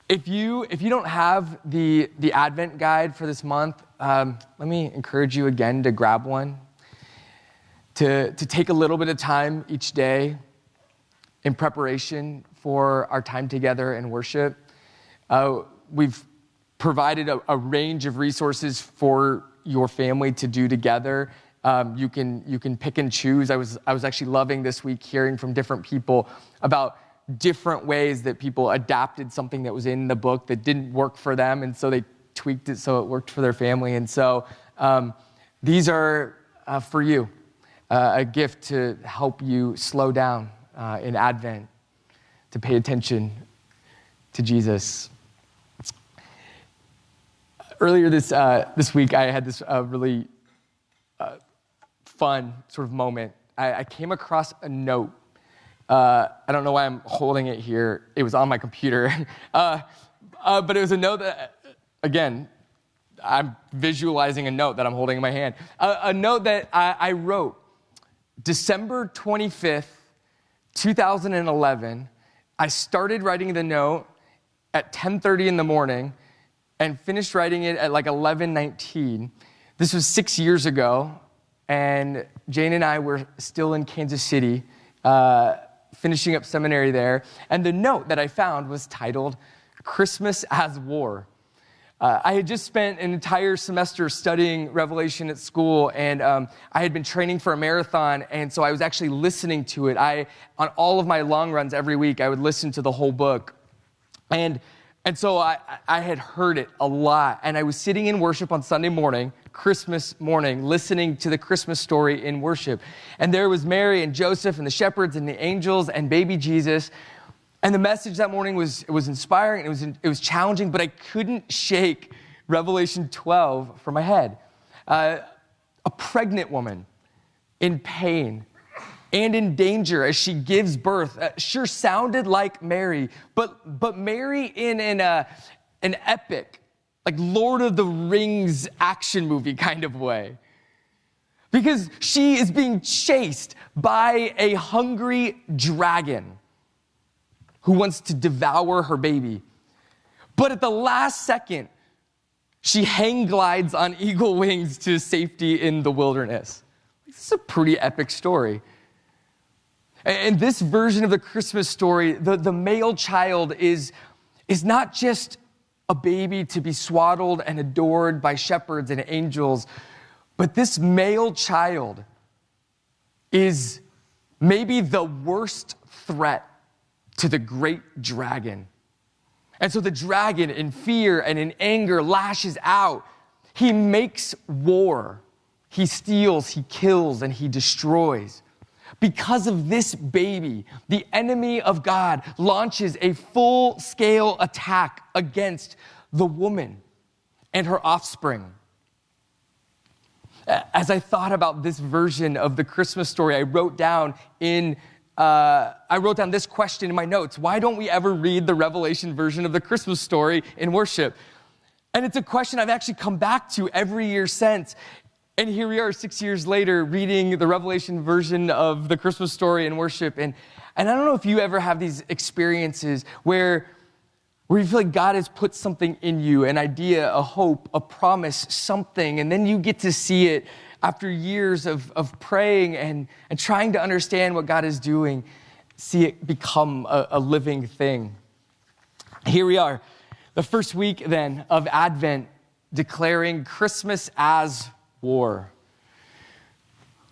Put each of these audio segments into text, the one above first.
If you don't have the Advent guide for this month, let me encourage you again to grab one, to take a little bit of time each day in preparation for our time together in worship. We've provided a range of resources for your family to do together. You can pick and choose. I was actually loving this week hearing from different people about different ways that people adapted something that was in the book that didn't work for them, and so they tweaked it so it worked for their family. And so these are for you, a gift to help you slow down in Advent, to pay attention to Jesus. Earlier this week, I had this really fun sort of moment. I came across a note. I don't know why I'm holding it here. It was on my computer. But it was a note that, again, I'm visualizing a note that I'm holding in my hand. A note that I wrote December 25th, 2011. I started writing the note at 10:30 in the morning and finished writing it at like 11:19. This was 6 years ago, and Jane and I were still in Kansas City, finishing up seminary there, and the note that I found was titled, "Christmas as War." I had just spent an entire semester studying Revelation at school, and I had been training for a marathon, and so I was actually listening to it. On all of my long runs every week, I would listen to the whole book. And so I had heard it a lot, and I was sitting in worship on Sunday morning, Christmas morning, listening to the Christmas story in worship. And there was Mary and Joseph and the shepherds and the angels and baby Jesus. And the message that morning was inspiring, and it was challenging, but I couldn't shake Revelation 12 from my head. A pregnant woman in pain and in danger as she gives birth. Sure sounded like Mary, but Mary in an epic, like Lord of the Rings action movie kind of way. Because she is being chased by a hungry dragon who wants to devour her baby. But at the last second, she hang glides on eagle wings to safety in the wilderness. This is a pretty epic story. And this version of the Christmas story, the male child is not just a baby to be swaddled and adored by shepherds and angels, but this male child is maybe the worst threat to the great dragon. And so the dragon, in fear and in anger, lashes out. He makes war. He steals, he kills, and he destroys. Because of this baby, the enemy of God launches a full-scale attack against the woman and her offspring. As I thought about this version of the Christmas story, I wrote down this question in my notes. Why don't we ever read the Revelation version of the Christmas story in worship? And it's a question I've actually come back to every year since. And here we are 6 years later reading the Revelation version of the Christmas story in worship. And I don't know if you ever have these experiences where you feel like God has put something in you, an idea, a hope, a promise, something, and then you get to see it after years of praying and trying to understand what God is doing, see it become a living thing. Here we are, the first week then of Advent, declaring Christmas as war.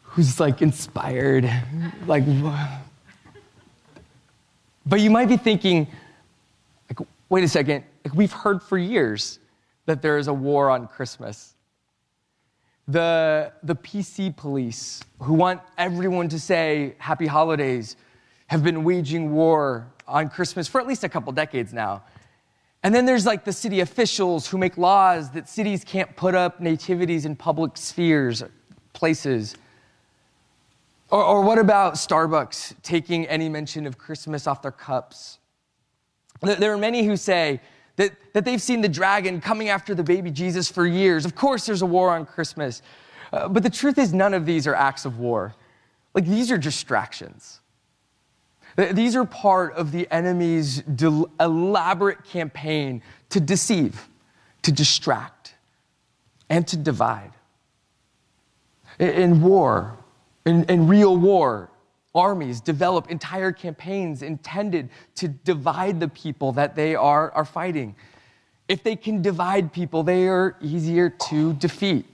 Who's like inspired? Like, but you might be thinking, like, wait a second, like we've heard for years that there is a war on Christmas. The PC police, who want everyone to say happy holidays, have been waging war on Christmas for at least a couple decades now. And then there's like the city officials who make laws that cities can't put up nativities in public spheres, places. Or what about Starbucks taking any mention of Christmas off their cups? There are many who say that they've seen the dragon coming after the baby Jesus for years. Of course there's a war on Christmas. But the truth is none of these are acts of war. Like these are distractions. These are part of the enemy's elaborate campaign to deceive, to distract, and to divide. In war, in real war, armies develop entire campaigns intended to divide the people that they are fighting. If they can divide people, they are easier to defeat.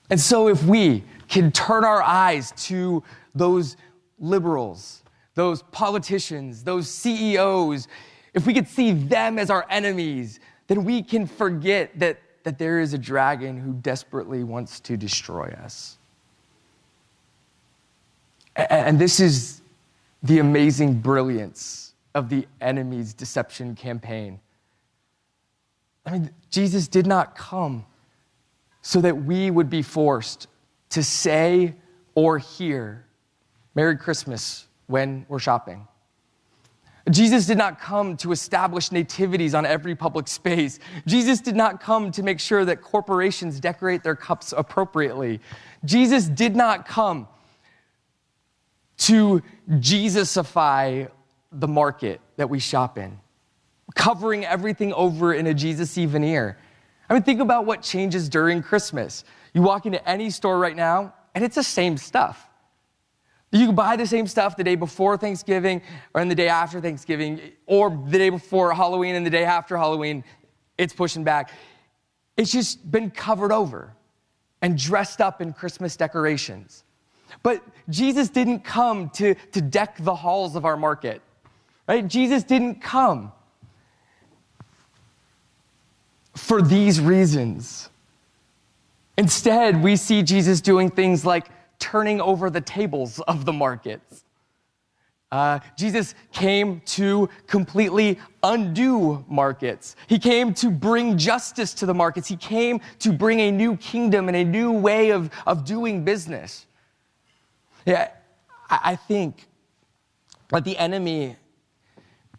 And so if we can turn our eyes to those liberals, those politicians, those CEOs, if we could see them as our enemies, then we can forget that there is a dragon who desperately wants to destroy us. And this is the amazing brilliance of the enemy's deception campaign. I mean, Jesus did not come so that we would be forced to say or hear Merry Christmas when we're shopping. Jesus did not come to establish nativities on every public space. Jesus did not come to make sure that corporations decorate their cups appropriately. Jesus did not come to Jesusify the market that we shop in, covering everything over in a Jesus-y veneer. I mean, think about what changes during Christmas. You walk into any store right now, and it's the same stuff. You can buy the same stuff the day before Thanksgiving or in the day after Thanksgiving or the day before Halloween and the day after Halloween. It's pushing back. It's just been covered over and dressed up in Christmas decorations. But Jesus didn't come to deck the halls of our market, right? Jesus didn't come for these reasons. Instead, we see Jesus doing things like turning over the tables of the markets. Jesus came to completely undo markets. He came to bring justice to the markets. He came to bring a new kingdom and a new way of doing business. Yeah, I think that the enemy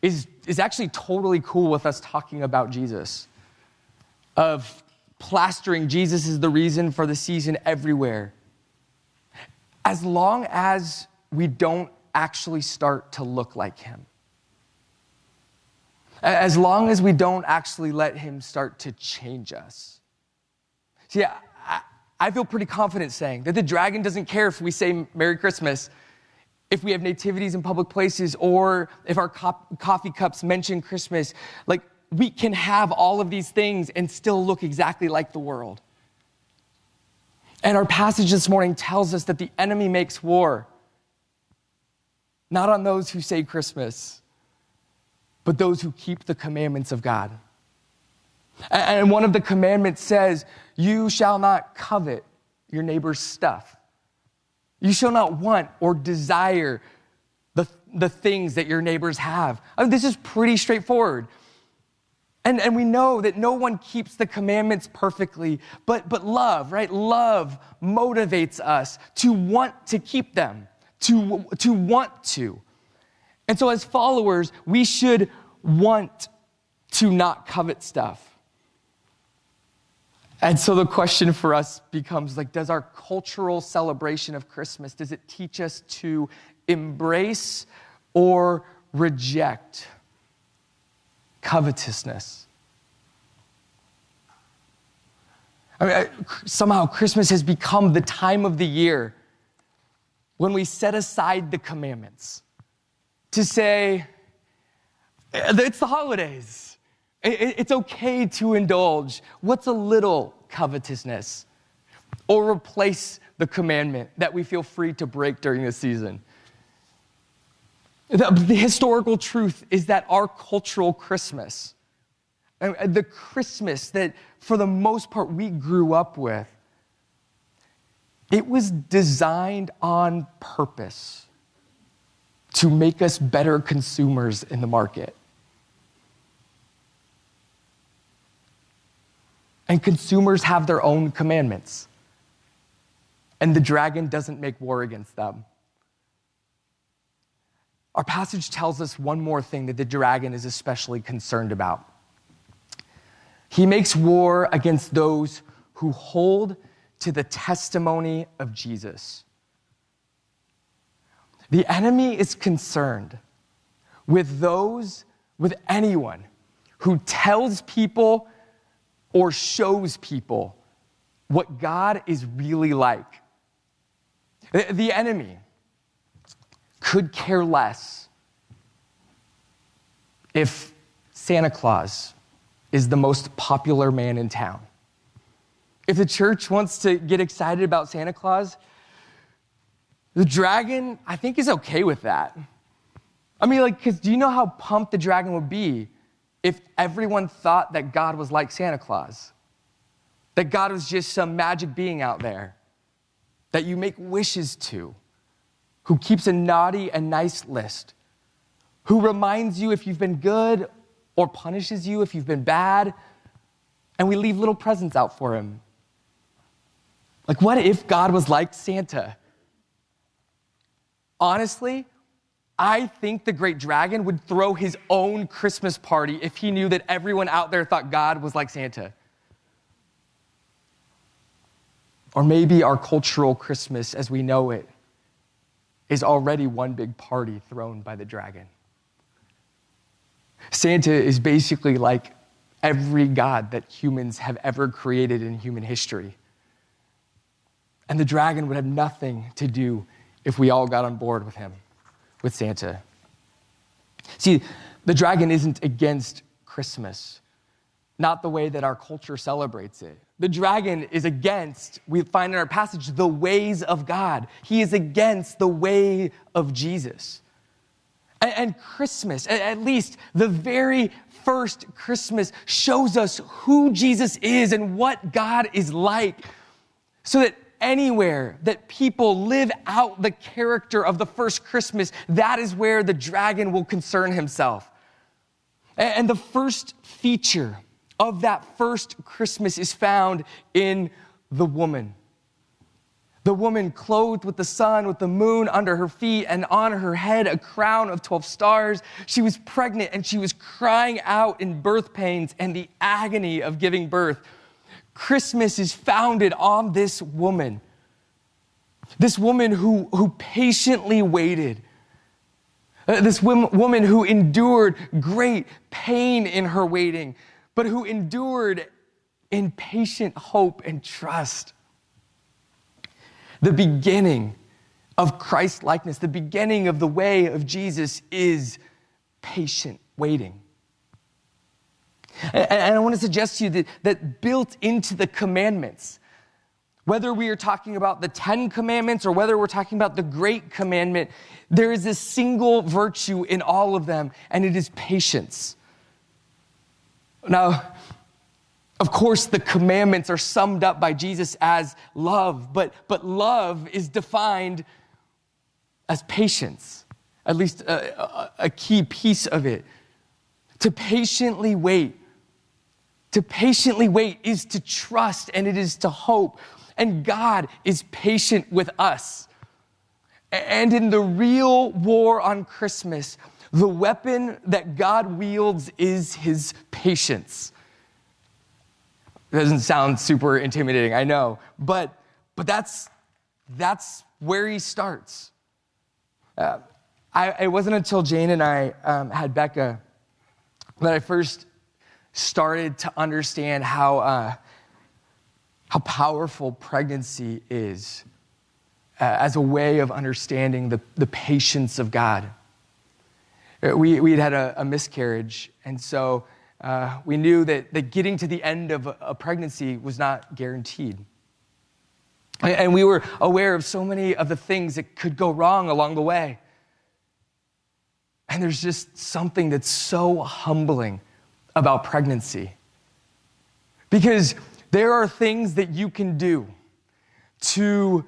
is actually totally cool with us talking about Jesus, of plastering Jesus is the reason for the season everywhere, as long as we don't actually start to look like him. As long as we don't actually let him start to change us. See, I feel pretty confident saying that the dragon doesn't care if we say Merry Christmas, if we have nativities in public places, or if our coffee cups mention Christmas. Like, we can have all of these things and still look exactly like the world. And our passage this morning tells us that the enemy makes war, not on those who say Christmas, but those who keep the commandments of God. And one of the commandments says, you shall not covet your neighbor's stuff. You shall not want or desire the things that your neighbors have. I mean, this is pretty straightforward. And we know that no one keeps the commandments perfectly, but love, right? Love motivates us to want to keep them, to want to. And so as followers, we should want to not covet stuff. And so the question for us becomes, like, does our cultural celebration of Christmas, does it teach us to embrace or reject covetousness? I mean, somehow Christmas has become the time of the year when we set aside the commandments to say, it's the holidays. It's okay to indulge. What's a little covetousness? Or replace the commandment that we feel free to break during the season. The historical truth is that our cultural Christmas, the Christmas that for the most part we grew up with, it was designed on purpose to make us better consumers in the market. And consumers have their own commandments. And the dragon doesn't make war against them. Our passage tells us one more thing that the dragon is especially concerned about. He makes war against those who hold to the testimony of Jesus. The enemy is concerned with anyone who tells people or shows people what God is really like. The enemy could care less if Santa Claus is the most popular man in town. If the church wants to get excited about Santa Claus, the dragon, I think, is okay with that. I mean, because do you know how pumped the dragon would be if everyone thought that God was like Santa Claus? That God was just some magic being out there that you make wishes to, who keeps a naughty and nice list, who reminds you if you've been good or punishes you if you've been bad, and we leave little presents out for him. Like, what if God was like Santa? Honestly, I think the great dragon would throw his own Christmas party if he knew that everyone out there thought God was like Santa. Or maybe our cultural Christmas as we know it is already one big party thrown by the dragon. Santa is basically like every god that humans have ever created in human history. And the dragon would have nothing to do if we all got on board with him, with Santa. See, the dragon isn't against Christmas, not the way that our culture celebrates it. The dragon is against, we find in our passage, the ways of God. He is against the way of Jesus. And Christmas, at least the very first Christmas, shows us who Jesus is and what God is like, so that anywhere that people live out the character of the first Christmas, that is where the dragon will concern himself. And the first feature of that first Christmas is found in the woman. The woman clothed with the sun, with the moon under her feet, and on her head a crown of 12 stars. She was pregnant and she was crying out in birth pains and the agony of giving birth. Christmas is founded on this woman who patiently waited. This woman who endured great pain in her waiting, but who endured in patient hope and trust. The beginning of Christ-likeness, the beginning of the way of Jesus is patient waiting. And I want to suggest to you that built into the commandments, whether we are talking about the 10 commandments or whether we're talking about the great commandment, there is a single virtue in all of them, and it is patience. Now, of course, the commandments are summed up by Jesus as love, but love is defined as patience, at least a key piece of it. To patiently wait is to trust, and it is to hope. And God is patient with us. And in the real war on Christmas, the weapon that God wields is his patience. It doesn't sound super intimidating, I know, but that's where he starts. It wasn't until Jane and I had Becca that I first started to understand how powerful pregnancy is as a way of understanding the patience of God. We had a miscarriage, and so we knew that getting to the end of a pregnancy was not guaranteed. And we were aware of so many of the things that could go wrong along the way. And there's just something that's so humbling about pregnancy. Because there are things that you can do to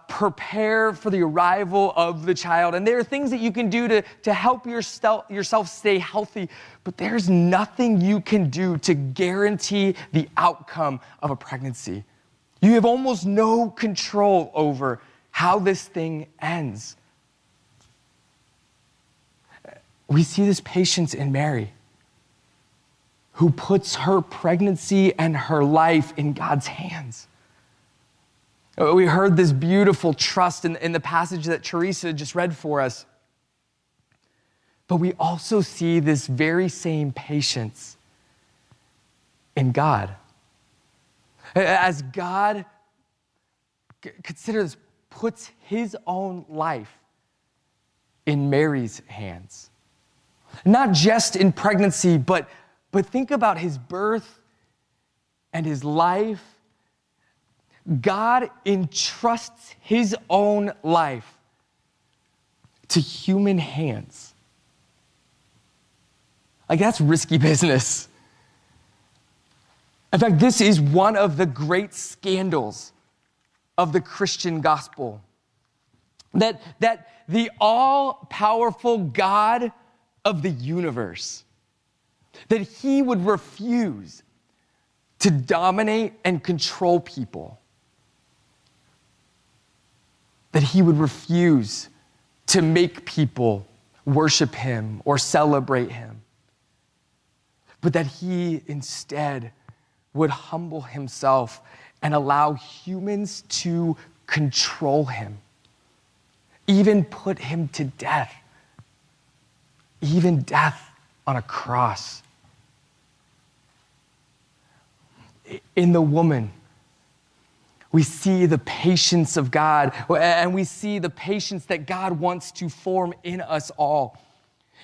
prepare for the arrival of the child. And there are things that you can do to help yourself stay healthy. But there's nothing you can do to guarantee the outcome of a pregnancy. You have almost no control over how this thing ends. We see this patience in Mary, who puts her pregnancy and her life in God's hands. We heard this beautiful trust in the passage that Teresa just read for us. But we also see this very same patience in God. As God, consider this, puts his own life in Mary's hands. Not just in pregnancy, but think about his birth and his life. God entrusts his own life to human hands. Like, that's risky business. In fact, this is one of the great scandals of the Christian gospel. That the all-powerful God of the universe, that he would refuse to dominate and control people. That he would refuse to make people worship him or celebrate him. But that he instead would humble himself and allow humans to control him, even put him to death, even death on a cross. In the woman, we see the patience of God, and we see the patience that God wants to form in us all.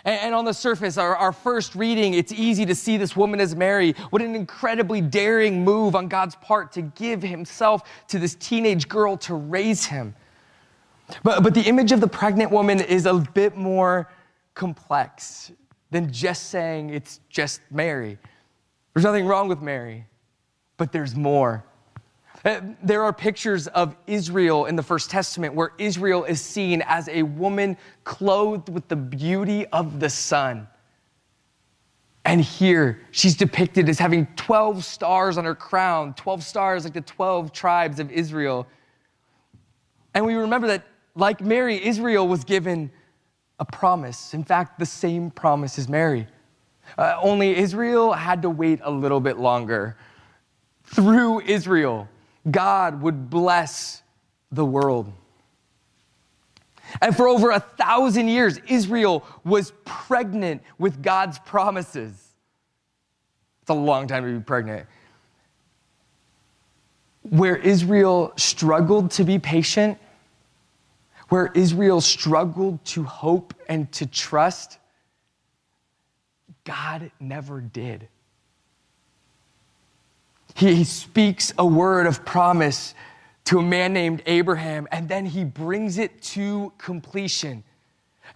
And on the surface, our first reading, it's easy to see this woman as Mary. What an incredibly daring move on God's part to give himself to this teenage girl to raise him. But the image of the pregnant woman is a bit more complex than just saying it's just Mary. There's nothing wrong with Mary, but there's more. There are pictures of Israel in the First Testament where Israel is seen as a woman clothed with the beauty of the sun. And here she's depicted as having 12 stars on her crown, 12 stars like the 12 tribes of Israel. And we remember that, like Mary, Israel was given a promise. In fact, the same promise as Mary. Only Israel had to wait a little bit longer. Through Israel, God would bless the world. And for over 1,000 years, Israel was pregnant with God's promises. It's a long time to be pregnant. Where Israel struggled to be patient, where Israel struggled to hope and to trust, God never did. He speaks a word of promise to a man named Abraham, and then he brings it to completion.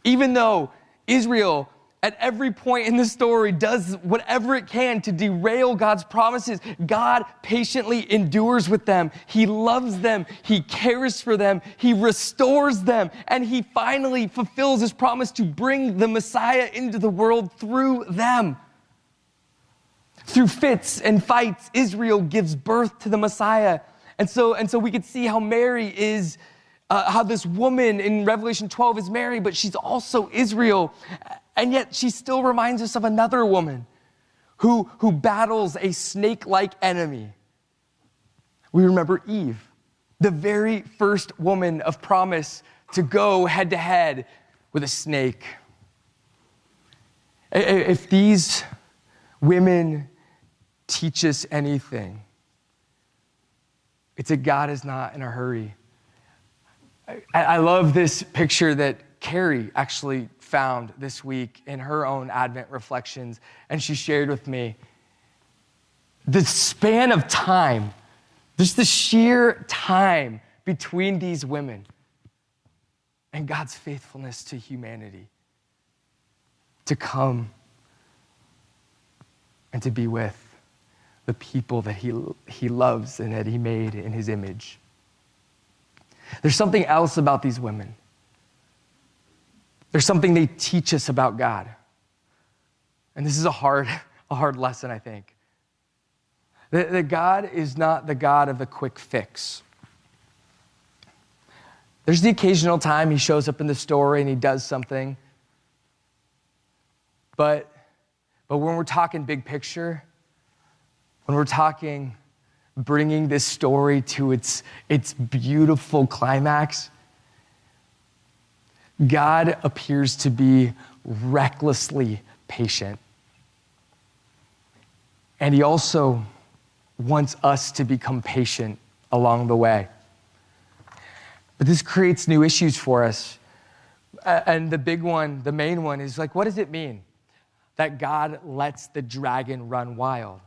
Even though Israel, at every point in the story, does whatever it can to derail God's promises, God patiently endures with them. He loves them. He cares for them. He restores them. And he finally fulfills his promise to bring the Messiah into the world through them. Through fits and fights, Israel gives birth to the Messiah. And so we could see how Mary is, how this woman in Revelation 12 is Mary, but she's also Israel. And yet she still reminds us of another woman who battles a snake-like enemy. We remember Eve, the very first woman of promise to go head-to-head with a snake. If these women teach us anything, it's that God is not in a hurry. I love this picture that Carrie actually found this week in her own Advent reflections, and she shared with me the span of time, just the sheer time between these women and God's faithfulness to humanity, to come and to be with the people that he loves and that he made in his image. There's something else about these women. There's something they teach us about God. And this is a hard lesson, I think. That God is not the God of the quick fix. There's the occasional time he shows up in the story and he does something. But when we're talking big picture, when we're talking bringing this story to its beautiful climax, God appears to be recklessly patient. And he also wants us to become patient along the way. But this creates new issues for us. And the big one, the main one is like, what does it mean that God lets the dragon run wild?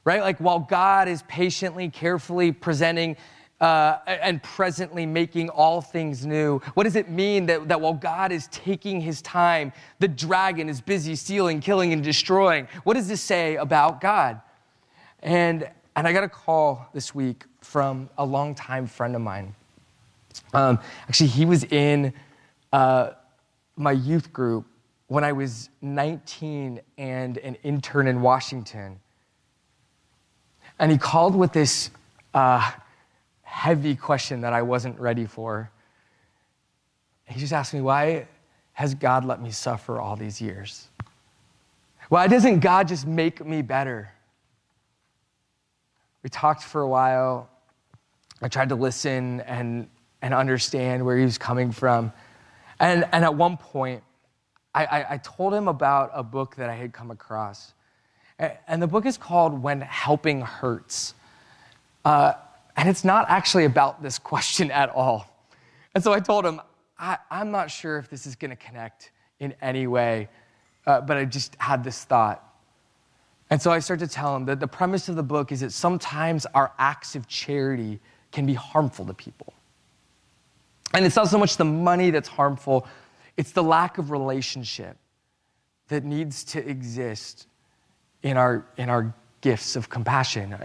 Right? Like while God is patiently, carefully presenting and presently making all things new, what does it mean that while God is taking his time, the dragon is busy stealing, killing, and destroying? What does this say about God? And I got a call this week from a longtime friend of mine. Actually, he was in my youth group when I was 19 and an intern in Washington. And he called with this heavy question that I wasn't ready for. He just asked me, why has God let me suffer all these years? Why doesn't God just make me better? We talked for a while. I tried to listen and understand where he was coming from. And at one point, I told him about a book that I had come across. And the book is called When Helping Hurts. And it's not actually about this question at all. And so I told him, I'm not sure if this is going to connect in any way, but I just had this thought. And so I started to tell him that the premise of the book is that sometimes our acts of charity can be harmful to people. And it's not so much the money that's harmful, it's the lack of relationship that needs to exist in our gifts of compassion,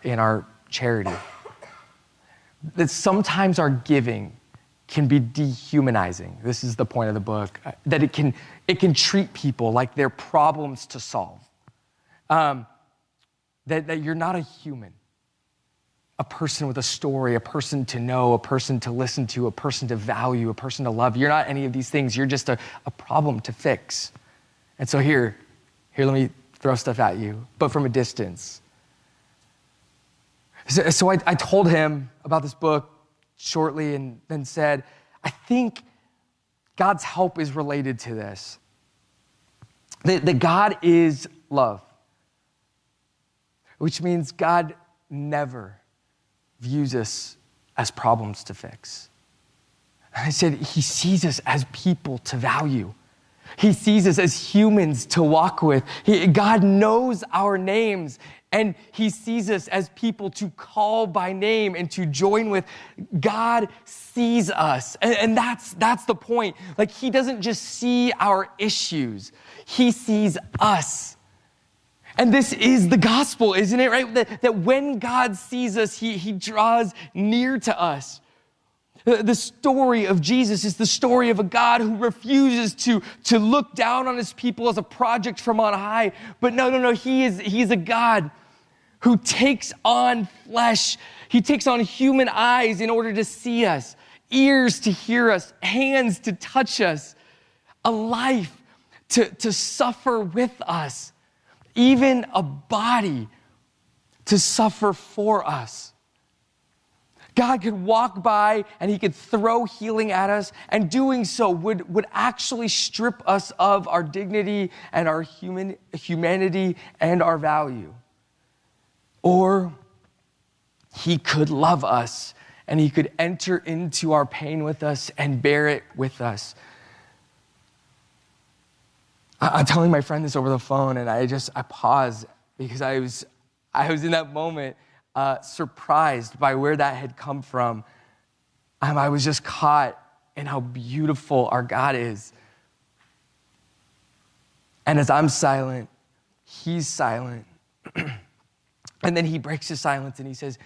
in our charity. That sometimes our giving can be dehumanizing. This is the point of the book. That it can treat people like they're problems to solve. That you're not a human. A person with a story, a person to know, a person to listen to, a person to value, a person to love. You're not any of these things. You're just a problem to fix. And so here, let me throw stuff at you, but from a distance. So I told him about this book shortly and then said, I think God's help is related to this. That God is love, which means God never views us as problems to fix. And I said, he sees us as people to value. He sees us as humans to walk with. God knows our names, and he sees us as people to call by name and to join with. God sees us, and that's the point. Like, he doesn't just see our issues. He sees us. And this is the gospel, isn't it, right? That when God sees us, he draws near to us. The story of Jesus is the story of a God who refuses to look down on his people as a project from on high. But no, he's a God who takes on flesh. He takes on human eyes in order to see us, ears to hear us, hands to touch us, a life to suffer with us, even a body to suffer for us. God could walk by and he could throw healing at us, and doing so would actually strip us of our dignity and our humanity and our value. Or he could love us and he could enter into our pain with us and bear it with us. I'm telling my friend this over the phone, and I paused because I was in that moment surprised by where that had come from. I was just caught in how beautiful our God is. And as I'm silent, he's silent. And then he breaks his silence and he says,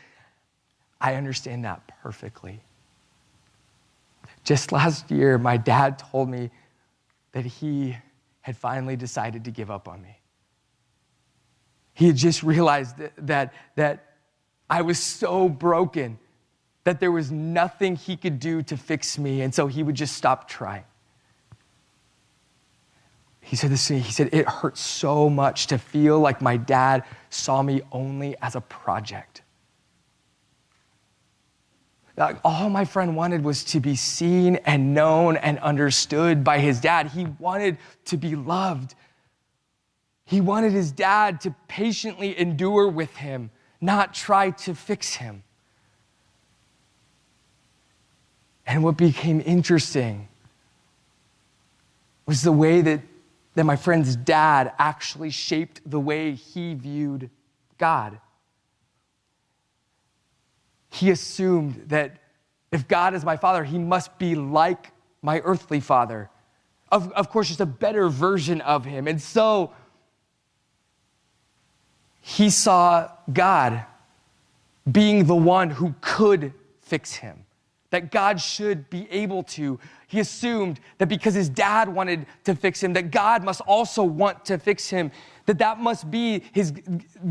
I understand that perfectly. Just last year, my dad told me that he had finally decided to give up on me. He had just realized that I was so broken that there was nothing he could do to fix me, and so he would just stop trying. He said this to me, he said, it hurt so much to feel like my dad saw me only as a project. Like, all my friend wanted was to be seen and known and understood by his dad. He wanted to be loved. He wanted his dad to patiently endure with him, not try to fix him. And what became interesting was the way that my friend's dad actually shaped the way he viewed God. He assumed that if God is my father, he must be like my earthly father. Of course, just a better version of him. And so he saw God being the one who could fix him, that God should be able to. He assumed that because his dad wanted to fix him, that God must also want to fix him, that must be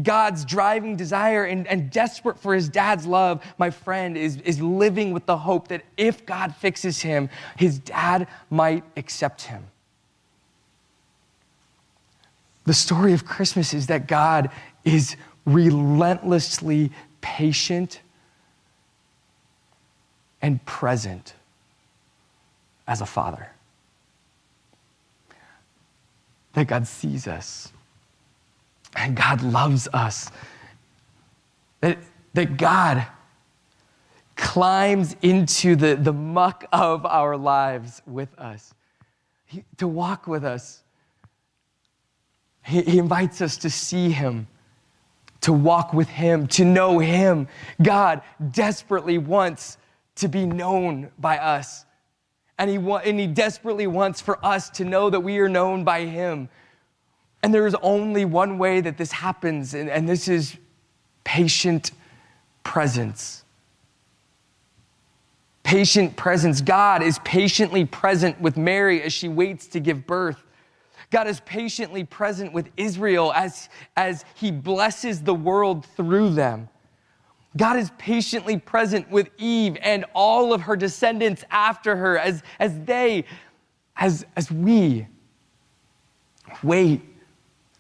God's driving desire, and desperate for his dad's love. My friend is living with the hope that if God fixes him, his dad might accept him. The story of Christmas is that God is relentlessly patient and present as a father. That God sees us and God loves us. That God climbs into the muck of our lives with us, to walk with us. He invites us to see him, to walk with him, to know him. God desperately wants to be known by us. And he desperately wants for us to know that we are known by him. And there is only one way that this happens, and this is patient presence. Patient presence. God is patiently present with Mary as she waits to give birth. God is patiently present with Israel as he blesses the world through them. God is patiently present with Eve and all of her descendants after her as we wait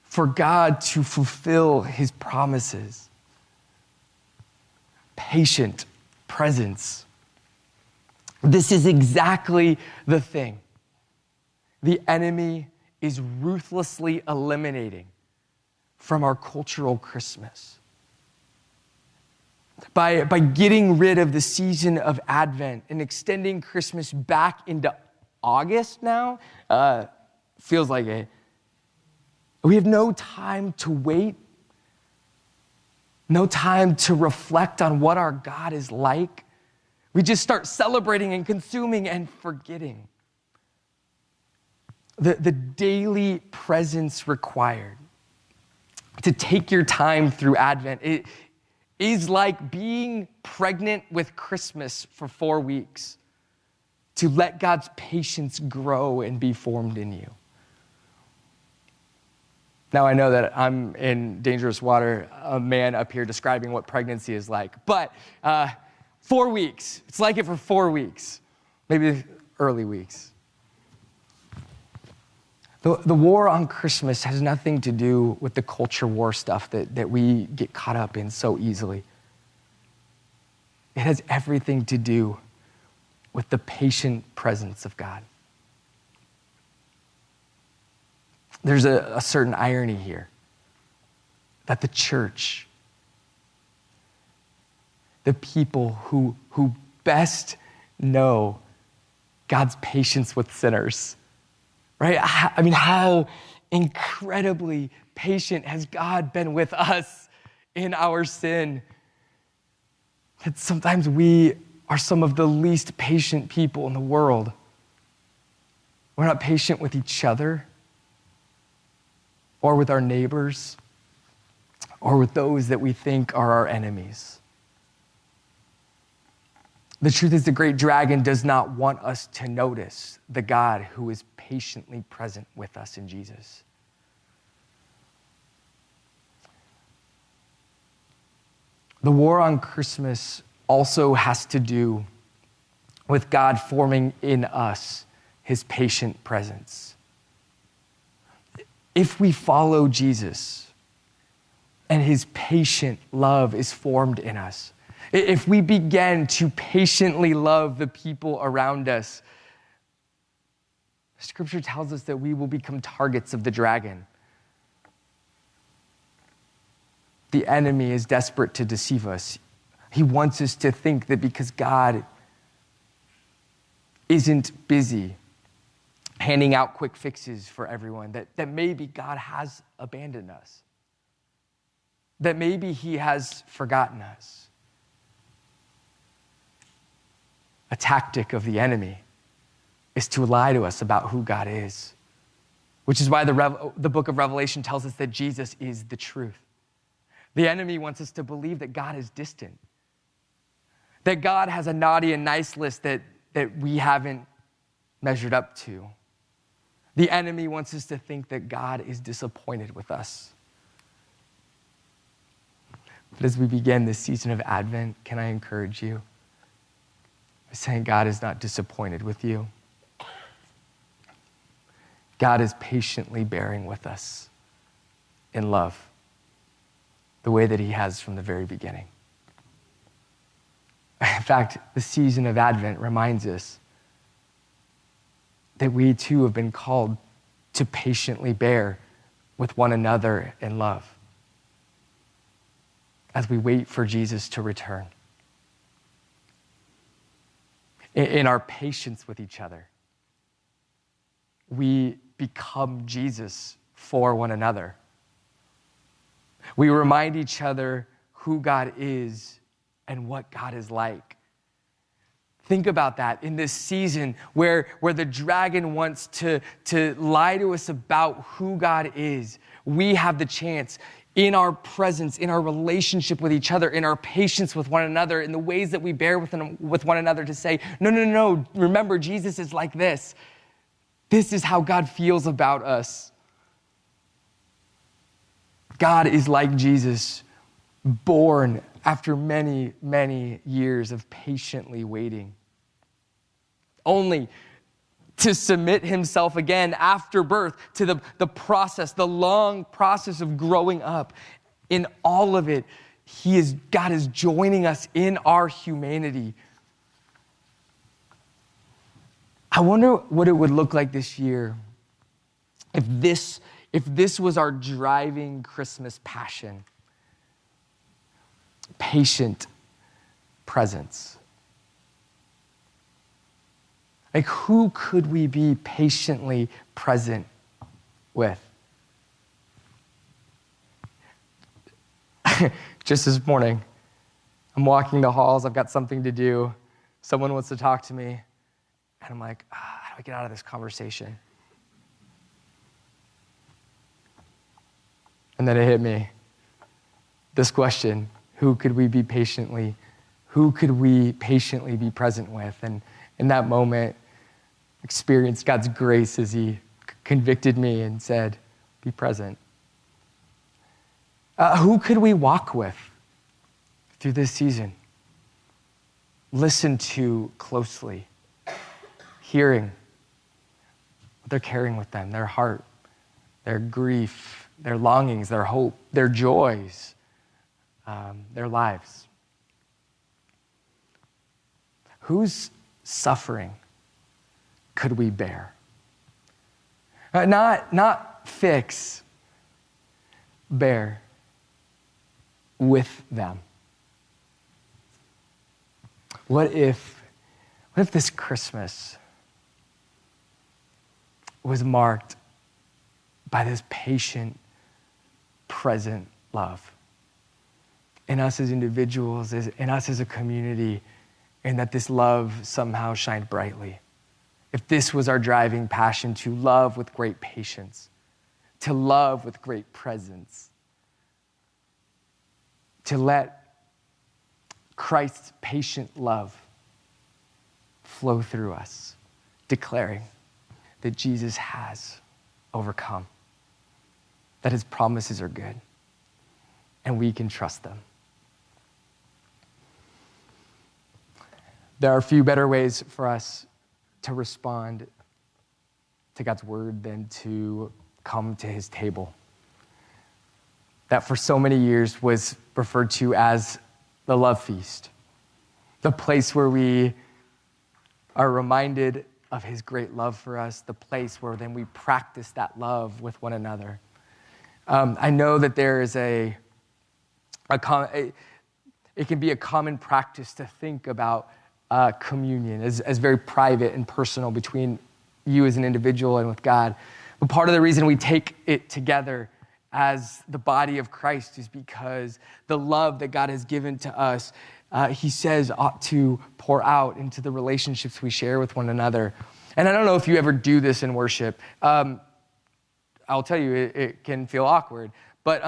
for God to fulfill his promises. Patient presence. This is exactly the thing the enemy is ruthlessly eliminating from our cultural Christmas. By getting rid of the season of Advent and extending Christmas back into August now, feels like we have no time to wait, no time to reflect on what our God is like. We just start celebrating and consuming and forgetting. The daily presence required to take your time through Advent, it is like being pregnant with Christmas for 4 weeks, to let God's patience grow and be formed in you. Now, I know that I'm in dangerous water, a man up here describing what pregnancy is like, but 4 weeks, it's like it for 4 weeks, maybe early weeks. The war on Christmas has nothing to do with the culture war stuff that we get caught up in so easily. It has everything to do with the patient presence of God. There's a certain irony here that the church, the people who best know God's patience with sinners, right? I mean, how incredibly patient has God been with us in our sin, that sometimes we are some of the least patient people in the world. We're not patient with each other, or with our neighbors, or with those that we think are our enemies. The truth is, the great dragon does not want us to notice the God who is patiently present with us in Jesus. The war on Christmas also has to do with God forming in us his patient presence. If we follow Jesus and his patient love is formed in us, if we begin to patiently love the people around us, Scripture tells us that we will become targets of the dragon. The enemy is desperate to deceive us. He wants us to think that because God isn't busy handing out quick fixes for everyone, that maybe God has abandoned us, that maybe he has forgotten us. A tactic of the enemy is to lie to us about who God is, which is why the book of Revelation tells us that Jesus is the truth. The enemy wants us to believe that God is distant, that God has a naughty and nice list that we haven't measured up to. The enemy wants us to think that God is disappointed with us. But as we begin this season of Advent, can I encourage you by saying God is not disappointed with you. God is patiently bearing with us in love, the way that he has from the very beginning. In fact, the season of Advent reminds us that we too have been called to patiently bear with one another in love as we wait for Jesus to return. In our patience with each other, we become Jesus for one another. We remind each other who God is and what God is like. Think about that in this season where the dragon wants to lie to us about who God is. We have the chance in our presence, in our relationship with each other, in our patience with one another, in the ways that we bear with one another to say, no, remember, Jesus is like this. This is how God feels about us. God is like Jesus, born after many, many years of patiently waiting, only to submit himself again after birth to the process, the long process of growing up. In all of it, God is joining us in our humanity. I wonder what it would look like this year if this was our driving Christmas passion. Patient presence. Like, who could we be patiently present with? Just this morning, I'm walking the halls, I've got something to do, someone wants to talk to me, and I'm like, how do I get out of this conversation? And then it hit me, this question, who could we patiently be present with? And in that moment, experienced God's grace as he convicted me and said, be present. Who could we walk with through this season? Listen to closely, hearing what they're carrying with them, their heart, their grief, their longings, their hope, their joys, their lives. Whose suffering could we bear? Not fix, bear with them. What if this Christmas was marked by this patient, present love in us as individuals, in us as a community, and that this love somehow shined brightly? If this was our driving passion, to love with great patience, to love with great presence, to let Christ's patient love flow through us, declaring that Jesus has overcome, that his promises are good, and we can trust them. There are few better ways for us to respond to God's word than to come to his table. That for so many years was referred to as the love feast. the place where we are reminded of his great love for us, the place where then we practice that love with one another. I know that there is it can be a common practice to think about communion as very private and personal between you as an individual and with God. But part of the reason we take it together as the body of Christ is because the love that God has given to us, he says ought to pour out into the relationships we share with one another. And I don't know if you ever do this in worship. I'll tell you, it can feel awkward, but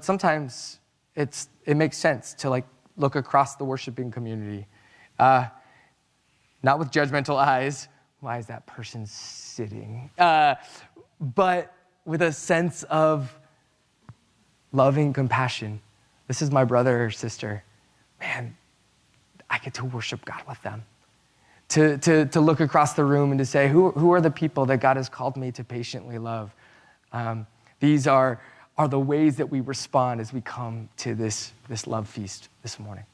sometimes it makes sense to look across the worshiping community, not with judgmental eyes. Why is that person sitting? But with a sense of loving compassion. This is my brother or sister. Man, I get to worship God with them. To look across the room and to say, who are the people that God has called me to patiently love? These are the ways that we respond as we come to this love feast this morning.